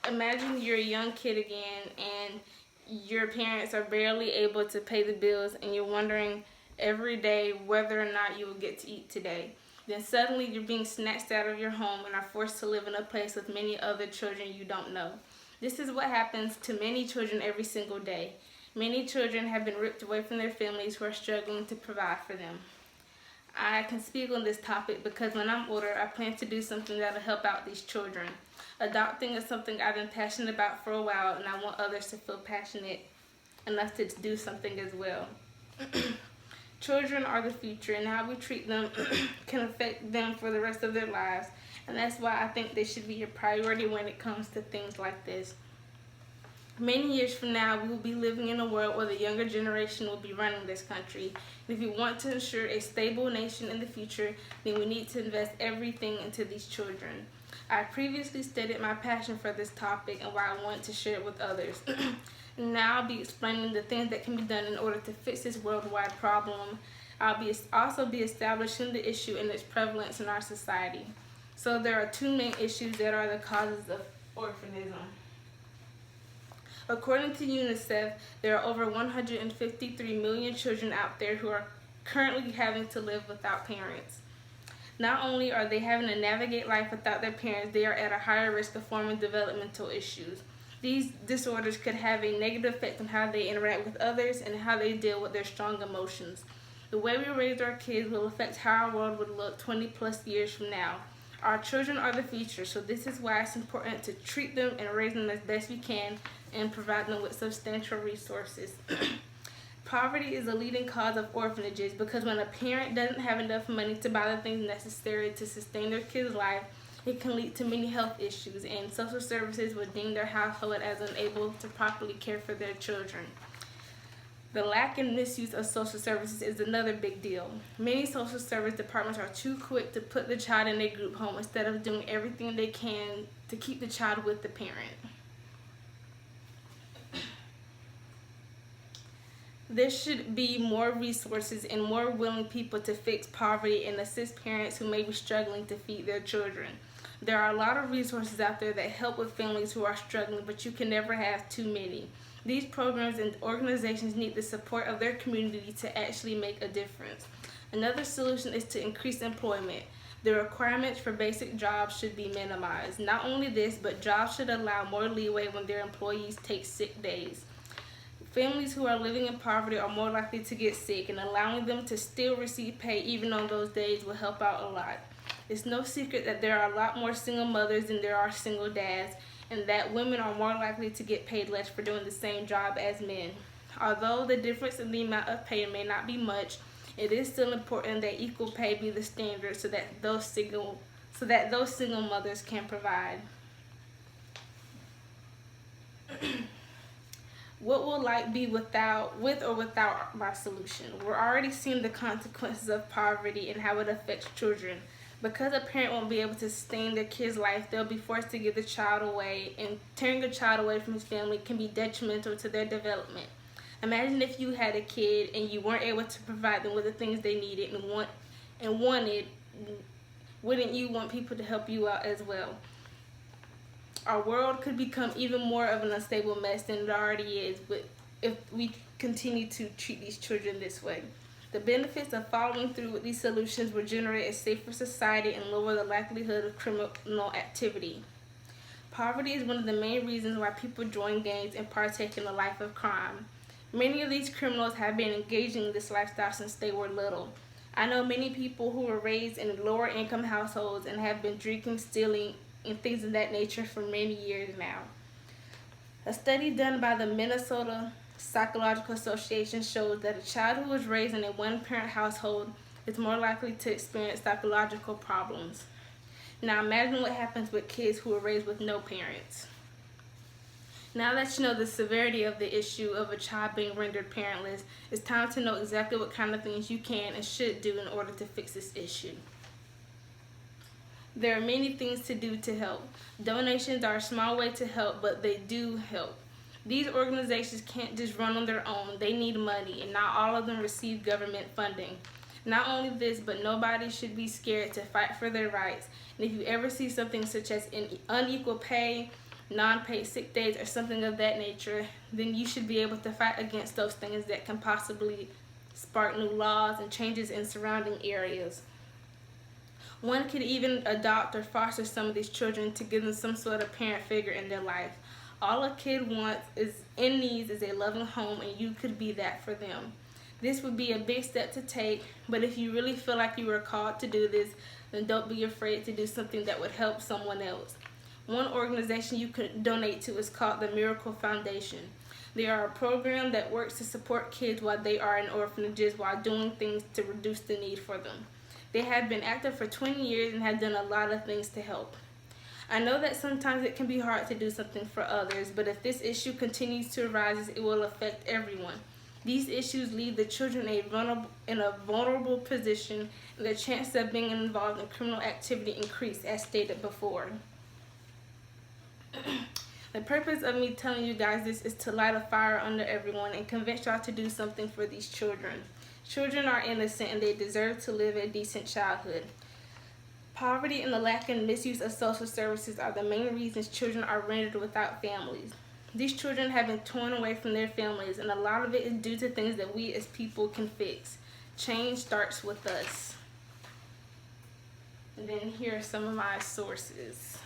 Imagine you're a young kid again and your parents are barely able to pay the bills and you're wondering every day whether or not you will get to eat today. Then suddenly you're being snatched out of your home and are forced to live in a place with many other children you don't know. This is what happens to many children every single day. Many children have been ripped away from their families who are struggling to provide for them. I can speak on this topic because when I'm older, I plan to do something that'll help out these children. Adopting is something I've been passionate about for a while, and I want others to feel passionate enough to do something as well. Children are the future, and how we treat them can affect them for the rest of their lives, and that's why I think they should be a priority when it comes to things like this. Many years from now, we will be living in a world where the younger generation will be running this country. And if we want to ensure a stable nation in the future, then we need to invest everything into these children. I previously stated my passion for this topic and why I want to share it with others. Now I'll be explaining the things that can be done in order to fix this worldwide problem. I'll also be establishing the issue and its prevalence in our society. So there are two main issues that are the causes of orphanism. According to UNICEF, there are over 153 million children out there who are currently having to live without parents. Not only are they having to navigate life without their parents, they are at a higher risk of forming developmental issues. These disorders could have a negative effect on how they interact with others and how they deal with their strong emotions. The way we raise our kids will affect how our world would look 20 plus years from now. Our children are the future, so this is why it's important to treat them and raise them as best we can and provide them with substantial resources. Poverty is a leading cause of orphanages because when a parent doesn't have enough money to buy the things necessary to sustain their kid's life, it can lead to many health issues, and social services will deem their household as unable to properly care for their children. The lack and misuse of social services is another big deal. Many social service departments are too quick to put the child in a group home instead of doing everything they can to keep the child with the parent. There should be more resources and more willing people to fix poverty and assist parents who may be struggling to feed their children. There are a lot of resources out there that help with families who are struggling, but you can never have too many. These programs and organizations need the support of their community to actually make a difference. Another solution is to increase employment. The requirements for basic jobs should be minimized. Not only this, but jobs should allow more leeway when their employees take sick days. Families who are living in poverty are more likely to get sick, and allowing them to still receive pay even on those days will help out a lot. It's no secret that there are a lot more single mothers than there are single dads, and that women are more likely to get paid less for doing the same job as men. Although the difference in the amount of pay may not be much, it is still important that equal pay be the standard so that those single mothers can provide. What will life be with or without my solution? We're already seeing the consequences of poverty and how it affects children. Because a parent won't be able to sustain their kid's life, they'll be forced to give the child away, and tearing a child away from his family can be detrimental to their development. Imagine if you had a kid and you weren't able to provide them with the things they needed and wanted. Wouldn't you want people to help you out as well? Our world could become even more of an unstable mess than it already is, but if we continue to treat these children this way. The benefits of following through with these solutions will generate a safer society and lower the likelihood of criminal activity. Poverty is one of the main reasons why people join gangs and partake in a life of crime. Many of these criminals have been engaging in this lifestyle since they were little. I know many people who were raised in lower income households and have been drinking, stealing, and things of that nature for many years now. A study done by the Minnesota Psychological Association shows that a child who was raised in a one-parent household is more likely to experience psychological problems. Now imagine what happens with kids who are raised with no parents. Now that you know the severity of the issue of a child being rendered parentless, it's time to know exactly what kind of things you can and should do in order to fix this issue. There are many things to do to help. Donations are a small way to help, but they do help. These organizations can't just run on their own. They need money, and not all of them receive government funding. Not only this, but nobody should be scared to fight for their rights. And if you ever see something such as unequal pay non-paid sick days, or something of that nature, then you should be able to fight against those things that can possibly spark new laws and changes in surrounding areas. One could even adopt or foster some of these children to give them some sort of parent figure in their life. All a kid wants is and needs is a loving home, and you could be that for them. This would be a big step to take, but if you really feel like you were called to do this, then don't be afraid to do something that would help someone else. One organization you could donate to is called the Miracle Foundation. They are a program that works to support kids while they are in orphanages while doing things to reduce the need for them. They have been active for 20 years and have done a lot of things to help. I know that sometimes it can be hard to do something for others, but if this issue continues to arise, it will affect everyone. These issues leave the children in a vulnerable position, and the chances of being involved in criminal activity increase, as stated before. The purpose of me telling you guys this is to light a fire under everyone and convince y'all to do something for these children. Children are innocent and they deserve to live a decent childhood. Poverty and the lack and misuse of social services are the main reasons children are rendered without families. These children have been torn away from their families, and a lot of it is due to things that we as people can fix. Change starts with us. And then here are some of my sources.